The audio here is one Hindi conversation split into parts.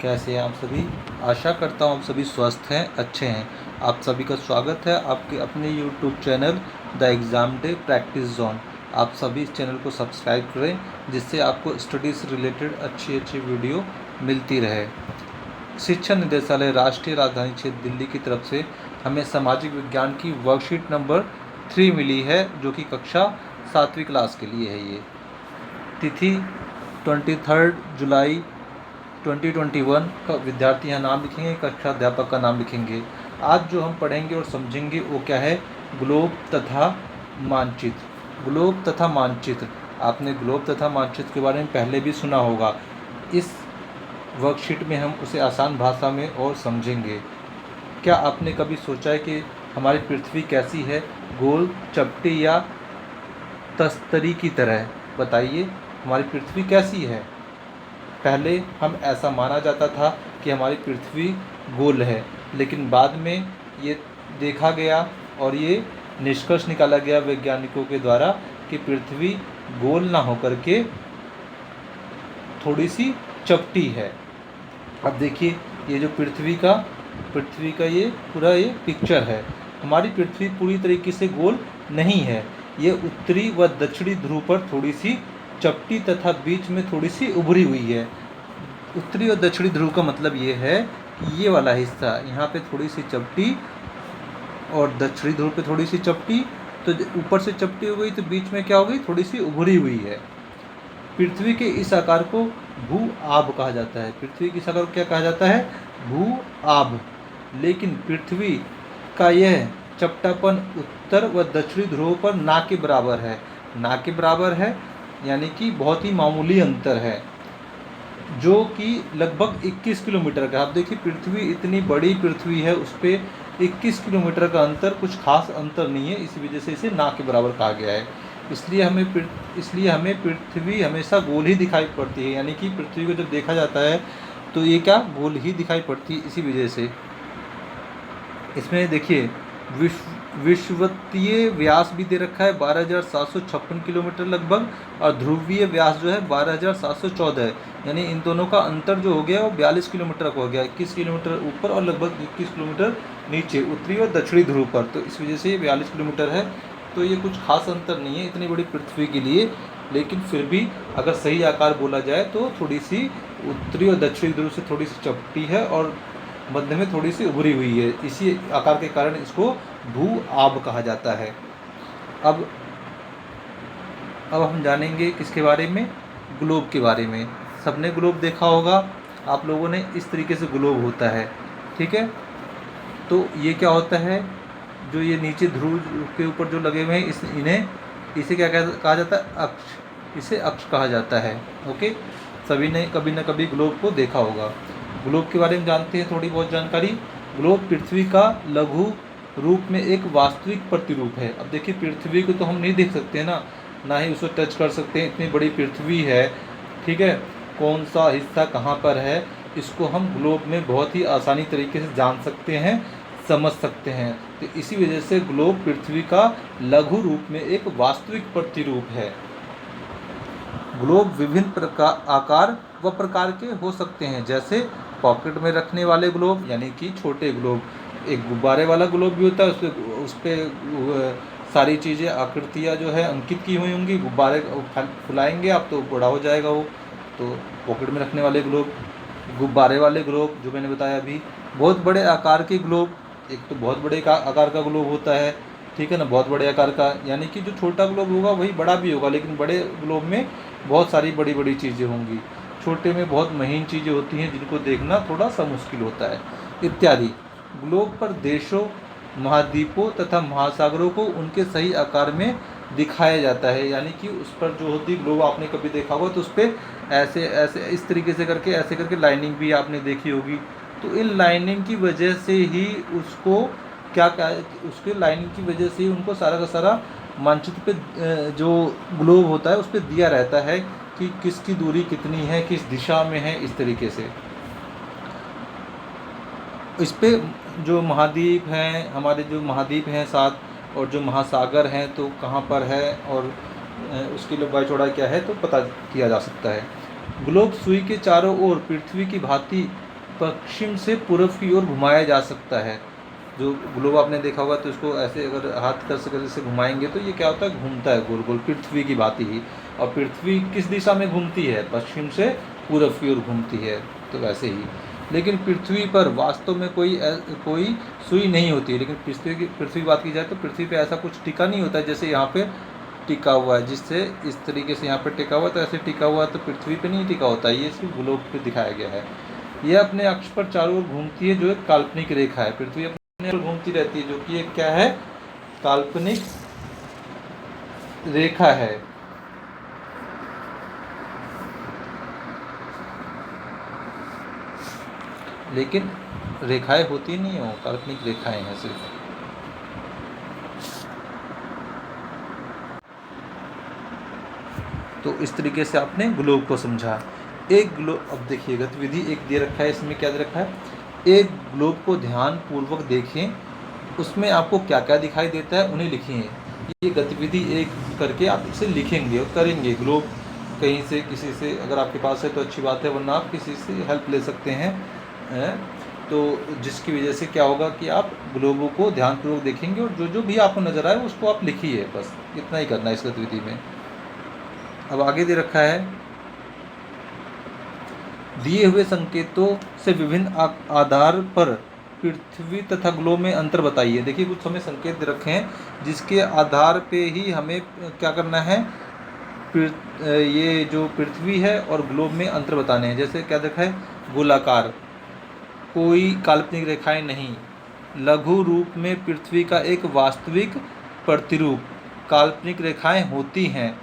कैसे हैं आप सभी। आशा करता हूँ आप सभी स्वस्थ हैं, अच्छे हैं। आप सभी का स्वागत है आपके अपने YouTube channel the exam day practice zone. आप सभी इस चैनल को सब्सक्राइब करें जिससे आपको स्टडी से रिलेटेड अच्छी अच्छी वीडियो मिलती रहे। शिक्षा निदेशालय राष्ट्रीय राजधानी क्षेत्र दिल्ली की तरफ से हमें सामाजिक विज्ञान की वर्कशीट नंबर 3 मिली है, जो कि कक्षा 7वीं क्लास के लिए है। ये तिथि 23 जुलाई 2021 का विद्यार्थी यहाँ नाम लिखेंगे, कक्षा अध्यापक का नाम लिखेंगे। आज जो हम पढ़ेंगे और समझेंगे वो क्या है, ग्लोब तथा मानचित्र। ग्लोब तथा मानचित्र, आपने ग्लोब तथा मानचित्र के बारे में पहले भी सुना होगा। इस वर्कशीट में हम उसे आसान भाषा में और समझेंगे। क्या आपने कभी सोचा है कि हमारी पृथ्वी कैसी है, गोल, चपटी या तस्तरी की तरह? बताइए, हमारी पृथ्वी कैसी है? पहले हम ऐसा माना जाता था कि हमारी पृथ्वी गोल है, लेकिन बाद में ये देखा गया और ये निष्कर्ष निकाला गया वैज्ञानिकों के द्वारा कि पृथ्वी गोल ना होकर के थोड़ी सी चपटी है। अब देखिए, ये जो पृथ्वी का ये पूरा ये पिक्चर है। हमारी पृथ्वी पूरी तरीके से गोल नहीं है। ये उत्तरी व दक्षिणी ध्रुव पर थोड़ी सी चपटी तथा बीच में थोड़ी सी उभरी हुई है। उत्तरी और दक्षिणी ध्रुव का मतलब ये है कि ये वाला हिस्सा यहाँ पे थोड़ी सी चपटी और दक्षिणी ध्रुव पे थोड़ी सी चपटी, तो ऊपर से चपटी हो गई तो बीच में क्या हो गई, थोड़ी सी उभरी हुई है। पृथ्वी के इस आकार को भू आब कहा जाता है। पृथ्वी के इस आकार को क्या कहा जाता है, भू आब। लेकिन पृथ्वी का यह चपटापन उत्तर व दक्षिणी ध्रुव पर ना के बराबर है। ना के बराबर है यानी कि बहुत ही मामूली अंतर है, जो कि लगभग 21 किलोमीटर का। आप देखिए, पृथ्वी इतनी बड़ी पृथ्वी है, उस पर 21 किलोमीटर का अंतर, कुछ खास अंतर नहीं है। इसी वजह से इसे ना के बराबर कहा गया है। इसलिए हमें पृथ्वी हमेशा गोल ही दिखाई पड़ती है। यानी कि पृथ्वी को जब देखा जाता है तो ये क्या, गोल ही दिखाई पड़ती है। इसी वजह से इसमें देखिए, विषुवतीय व्यास भी दे रखा है 12,756 किलोमीटर लगभग, और ध्रुवीय व्यास जो है 12,714 है। यानी इन दोनों का अंतर जो हो गया वो 42 किलोमीटर का हो गया। 21 किलोमीटर ऊपर और लगभग 21 किलोमीटर नीचे, उत्तरी और दक्षिणी ध्रुव पर। तो इस वजह से ये 42 किलोमीटर है। तो ये कुछ खास अंतर नहीं है इतनी बड़ी पृथ्वी के लिए, लेकिन फिर भी अगर सही आकार बोला जाए तो थोड़ी सी उत्तरी और दक्षिणी ध्रुव से थोड़ी सी चपटी है और मध्य में थोड़ी सी उभरी हुई है। इसी आकार के कारण इसको भू आब कहा जाता है। अब हम जानेंगे किसके बारे में, ग्लोब के बारे में। सबने ग्लोब देखा होगा आप लोगों ने, इस तरीके से ग्लोब होता है, ठीक है। तो ये क्या होता है, जो ये नीचे ध्रुव के ऊपर जो लगे हुए हैं, इसे क्या कहा जाता है, अक्ष। इसे अक्ष कहा जाता है। ओके, सभी ने कभी ना कभी ग्लोब को देखा होगा। ग्लोब के बारे में जानते हैं थोड़ी बहुत जानकारी। ग्लोब पृथ्वी का लघु रूप में एक वास्तविक प्रतिरूप है। अब देखिए, पृथ्वी को तो हम नहीं देख सकते ना ही उसको टच कर सकते हैं, इतनी बड़ी पृथ्वी है, ठीक है। कौन सा हिस्सा कहाँ पर है, इसको हम ग्लोब में बहुत ही आसानी तरीके से जान सकते हैं, समझ सकते हैं। तो इसी वजह से ग्लोब पृथ्वी का लघु रूप में एक वास्तविक प्रतिरूप है। ग्लोब विभिन्न आकार व प्रकार के हो सकते हैं, जैसे पॉकेट में रखने वाले ग्लोब यानी कि छोटे ग्लोब। एक गुब्बारे वाला ग्लोब भी होता है, उस पर सारी चीज़ें, आकृतियाँ जो है अंकित की हुई होंगी। गुब्बारे फुलाएंगे आप तो बड़ा हो जाएगा वो। तो पॉकेट में रखने वाले ग्लोब, गुब्बारे वाले ग्लोब जो मैंने बताया अभी। बहुत बड़े आकार के ग्लोब, एक तो बहुत बड़े आकार का ग्लोब होता है, ठीक है ना, बहुत बड़े आकार का। यानी कि जो छोटा ग्लोब होगा वही बड़ा भी होगा, लेकिन बड़े ग्लोब में बहुत सारी बड़ी बड़ी चीज़ें होंगी। छोटे में बहुत महीन चीज़ें होती हैं जिनको देखना थोड़ा सा मुश्किल होता है, इत्यादि। ग्लोब पर देशों, महाद्वीपों तथा महासागरों को उनके सही आकार में दिखाया जाता है। यानी कि उस पर जो होती ग्लोब, आपने कभी देखा होगा तो उस पर ऐसे ऐसे इस तरीके से करके, ऐसे करके लाइनिंग भी आपने देखी होगी। तो इन लाइनिंग की वजह से ही उसको उसके लाइनिंग की वजह से ही उनको सारा का सारा मानचित्र पे जो ग्लोब होता है उस पर दिया रहता है कि किसकी दूरी कितनी है, किस दिशा में है, इस तरीके से। इस पे जो महाद्वीप हैं, हमारे जो महाद्वीप हैं 7, और जो महासागर हैं तो कहाँ पर है, और उसकी लंबाई चौड़ाई क्या है, तो पता किया जा सकता है। ग्लोब सुई के चारों ओर पृथ्वी की भांति पश्चिम से पूर्व की ओर घुमाया जा सकता है। जो ग्लोब आपने देखा होगा तो इसको ऐसे अगर हाथ कर से घुमाएंगे तो ये क्या होता है, घूमता है गोल गोल, पृथ्वी की बात ही। और पृथ्वी किस दिशा में घूमती है, पश्चिम से पूर्व की ओर घूमती है। तो वैसे ही लेकिन पृथ्वी पर वास्तव में कोई सुई नहीं होती है। लेकिन पृथ्वी की बात की जाए तो पृथ्वी पे ऐसा कुछ टिका नहीं होता है जैसे यहाँ पे टिका हुआ है, जिससे इस तरीके से यहाँ पे टिका हुआ, तो ऐसे टिका हुआ तो पृथ्वी पे नहीं टिका होता है। ये सिर्फ ग्लोब पे दिखाया गया है। यह अपने अक्ष पर चारों ओर घूमती है, जो एक काल्पनिक रेखा है। पृथ्वी अपने ओर घूमती रहती है, जो कि एक क्या है, काल्पनिक रेखा है। लेकिन रेखाएं होती नहीं हो, काल्पनिक रेखाएं हैं सिर्फ। तो इस तरीके से आपने ग्लोब को समझा। एक ग्लोब, अब देखिए गतिविधि एक दे रखा है, इसमें क्या दे रखा है, एक ग्लोब को ध्यान पूर्वक देखें, उसमें आपको क्या क्या दिखाई देता है उन्हें लिखिए। ये गतिविधि एक करके आप इसे लिखेंगे और करेंगे। ग्लोब कहीं से किसी से अगर आपके पास है तो अच्छी बात है, वरना आप किसी से हेल्प ले सकते हैं। तो जिसकी वजह से क्या होगा कि आप ग्लोबों को ध्यानपूर्वक देखेंगे और जो जो भी आपको नज़र आए उसको आप लिखिए। बस इतना ही करना है इस गतिविधि में। अब आगे दे रखा है, दिए हुए संकेतों से विभिन्न आधार पर पृथ्वी तथा ग्लोब में अंतर बताइए। देखिए कुछ हमें संकेत दे रखे हैं जिसके आधार पे ही हमें क्या करना है, ये जो पृथ्वी है और ग्लोब में अंतर बताने हैं। जैसे क्या देखा है, गोलाकार, कोई काल्पनिक रेखाएं नहीं। लघु रूप में पृथ्वी का एक वास्तविक प्रतिरूप, काल्पनिक रेखाएं होती हैं।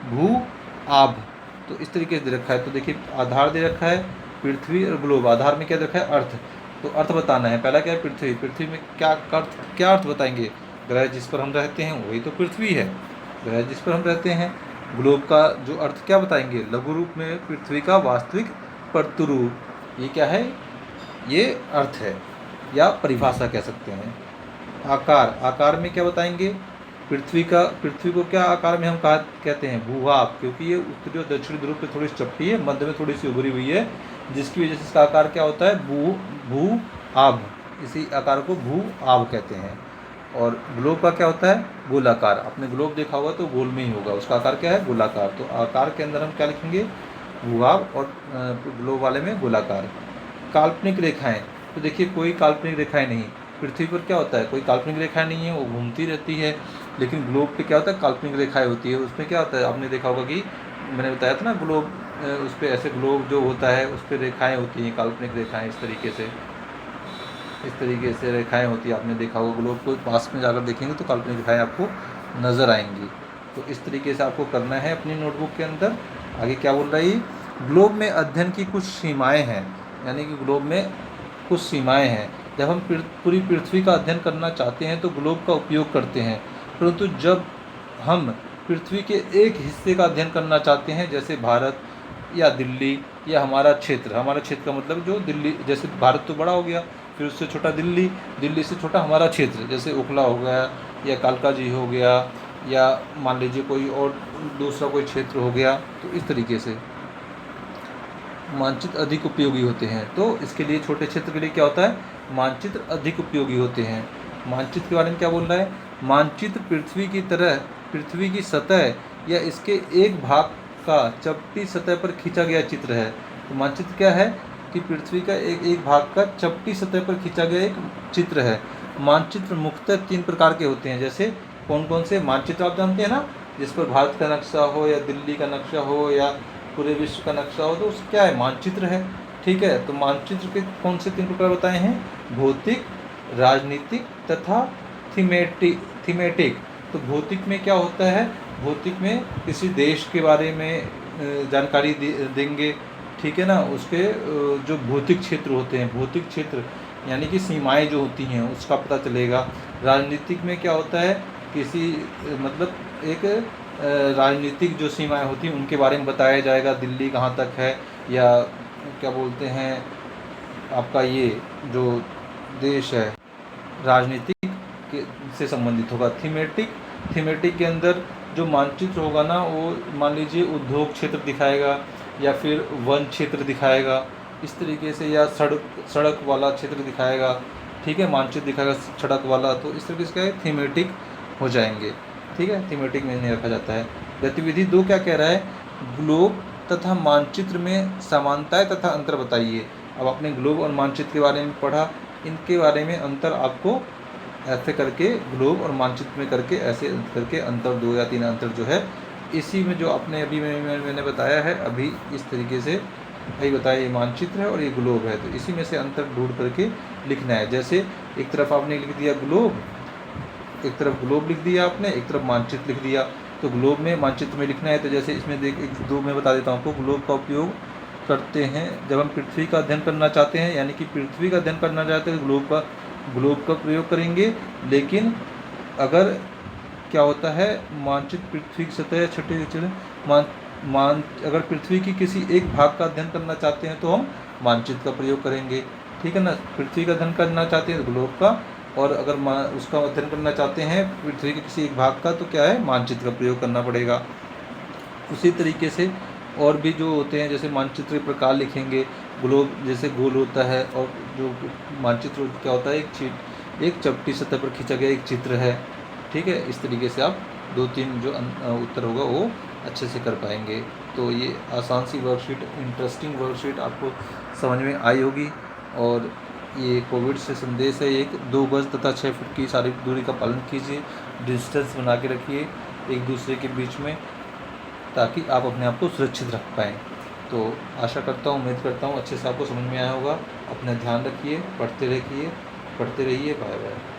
भू आभ, तो इस तरीके से दे रखा है। तो देखिए आधार दे रखा है पृथ्वी और ग्लोब, आधार में क्या दे रखा है, अर्थ। तो अर्थ बताना है। पहला क्या है, पृथ्वी। पृथ्वी में क्या अर्थ बताएंगे, ग्रह जिस पर हम रहते हैं वही तो पृथ्वी है, ग्रह जिस पर हम रहते हैं। ग्लोब का जो अर्थ क्या बताएंगे, लघु रूप में पृथ्वी का वास्तविक प्रतिरूप। ये क्या है, ये अर्थ है या परिभाषा कह सकते हैं। आकार, आकार में क्या बताएंगे, पृथ्वी को क्या आकार में हम कहते हैं, भूभाग, क्योंकि ये उत्तरी और दक्षिणी ध्रुव पे थोड़ी सी चपटी है, मध्य में थोड़ी सी उभरी हुई है, जिसकी वजह से इसका आकार क्या होता है, भू आभ। इसी आकार को भू आभ कहते हैं। और ग्लोब का क्या होता है, गोलाकार। आपने ग्लोब देखा होगा तो गोल में ही होगा, उसका आकार क्या है, गोलाकार। तो आकार के अंदर हम क्या लिखेंगे, भूभाग, और ग्लोब वाले में गोलाकार। काल्पनिक रेखाएं, तो देखिए कोई काल्पनिक रेखाएं नहीं। पृथ्वी पर क्या होता है, कोई काल्पनिक रेखाएं नहीं है, वो घूमती रहती है। लेकिन ग्लोब पे क्या होता है, काल्पनिक रेखाएं होती है। उसमें क्या होता है, आपने देखा होगा कि मैंने बताया था ना, ग्लोब उस पर ऐसे ग्लोब जो होता है उस पर रेखाएं होती हैं, काल्पनिक रेखाएं। इस तरीके से रेखाएं होती है, आपने देखा होगा। ग्लोब को पास में जाकर देखेंगे तो काल्पनिक रेखाएं आपको नज़र आएंगी। तो इस तरीके से आपको करना है अपनी नोटबुक के अंदर। आगे क्या बोल रही, ग्लोब में अध्ययन की कुछ सीमाएँ हैं, यानी कि ग्लोब में कुछ सीमाएँ हैं। जब हम पूरी पृथ्वी का अध्ययन करना चाहते हैं तो ग्लोब का उपयोग करते हैं, परंतु जब हम पृथ्वी के एक हिस्से का अध्ययन करना चाहते हैं, जैसे भारत या दिल्ली या हमारा क्षेत्र का मतलब जो दिल्ली, जैसे भारत तो बड़ा हो गया, फिर उससे छोटा दिल्ली, दिल्ली से छोटा हमारा क्षेत्र, जैसे ओखला हो गया या कालकाजी हो गया, या मान लीजिए कोई और दूसरा कोई क्षेत्र हो गया। तो इस तरीके से मानचित्र अधिक उपयोगी होते हैं। तो इसके लिए छोटे क्षेत्र के लिए क्या होता है, मानचित्र अधिक उपयोगी होते हैं। मानचित्र के बारे में क्या बोल रहा है, मानचित्र पृथ्वी की तरह पृथ्वी की सतह या इसके एक भाग का चपटी सतह पर खींचा गया चित्र है। तो मानचित्र क्या है कि पृथ्वी का एक भाग का चपटी सतह पर खींचा गया एक चित्र है। मानचित्र मुख्यतः 3 प्रकार के होते हैं। जैसे कौन कौन से मानचित्र आप जानते हैं ना, जिस पर भारत का नक्शा हो या दिल्ली का नक्शा हो या पूरे विश्व का नक्शा हो, तो उस क्या है, मानचित्र है। ठीक है, तो मानचित्र के कौन से 3 प्रकार बताए हैं, भौतिक, राजनीतिक तथा थीमेटिक। तो भौतिक में क्या होता है, भौतिक में किसी देश के बारे में जानकारी देंगे, ठीक है ना, उसके जो भौतिक क्षेत्र होते हैं, भौतिक क्षेत्र यानी कि सीमाएं जो होती हैं उसका पता चलेगा। राजनीतिक में क्या होता है, किसी मतलब एक राजनीतिक जो सीमाएं होती हैं उनके बारे में बताया जाएगा, दिल्ली कहाँ तक है, या क्या बोलते हैं आपका ये जो देश है राजनीतिक से संबंधित होगा। थीमेटिक के अंदर जो मानचित्र होगा ना, वो मान लीजिए उद्योग क्षेत्र दिखाएगा या फिर वन क्षेत्र दिखाएगा, इस तरीके से, या सड़क वाला क्षेत्र दिखाएगा, ठीक है, मानचित्र दिखाएगा सड़क वाला, तो इस तरीके से क्या है, थीमेटिक हो जाएंगे, ठीक है, थीमेटिक में नहीं रखा जाता है। गतिविधि 2 क्या कह रहा है, ग्लोब तथा मानचित्र में समानताएं तथा अंतर बताइए। अब आपने ग्लोब और मानचित्र के बारे में पढ़ा, इनके बारे में अंतर आपको ऐसे करके ग्लोब और मानचित्र में करके ऐसे करके अंतर 2 या 3 अंतर जो है इसी में जो आपने अभी मैंने बताया है, अभी इस तरीके से भाई बताया, ये मानचित्र है और ये ग्लोब है, तो इसी में से अंतर ढूंढ करके लिखना है। जैसे एक तरफ आपने लिख दिया ग्लोब, एक तरफ ग्लोब लिख दिया आपने, एक तरफ मानचित्र लिख दिया, तो ग्लोब में मानचित्र में लिखना है। तो जैसे इसमें देख 2 में बता देता हूँ आपको, ग्लोब का उपयोग करते हैं जब हम पृथ्वी का अध्ययन करना चाहते हैं, यानी कि पृथ्वी का अध्ययन करना चाहते हैं तो ग्लोब का प्रयोग करेंगे। लेकिन अगर क्या होता है, मानचित्र पृथ्वी की सतह छठे अगर पृथ्वी की किसी एक भाग का अध्ययन करना चाहते हैं तो हम मानचित्र का प्रयोग करेंगे, ठीक है ना। पृथ्वी का अध्ययन करना चाहते हैं तो ग्लोब का, और अगर उसका अध्ययन करना चाहते हैं पृथ्वी के किसी एक भाग का, तो क्या है, मानचित्र का प्रयोग करना पड़ेगा। उसी तरीके से और भी जो होते हैं, जैसे मानचित्र के प्रकार लिखेंगे, ग्लोब जैसे गोल होता है, और जो मानचित्र क्या होता है, एक चपटी सतह पर खींचा गया एक चित्र है, ठीक है। इस तरीके से आप 2-3 जो उत्तर होगा वो अच्छे से कर पाएंगे। तो ये आसान सी वर्कशीट, इंटरेस्टिंग वर्कशीट आपको समझ में आई होगी। और ये कोविड से संदेश है, एक 2 गज तथा 6 फुट की शारीरिक दूरी का पालन कीजिए, डिस्टेंस बना के रखिए एक दूसरे के बीच में, ताकि आप अपने आप को सुरक्षित रख पाएँ। तो आशा करता हूँ, उम्मीद करता हूँ अच्छे से आपको समझ में आया होगा। अपना ध्यान रखिए, पढ़ते रहिए, बाय बाय।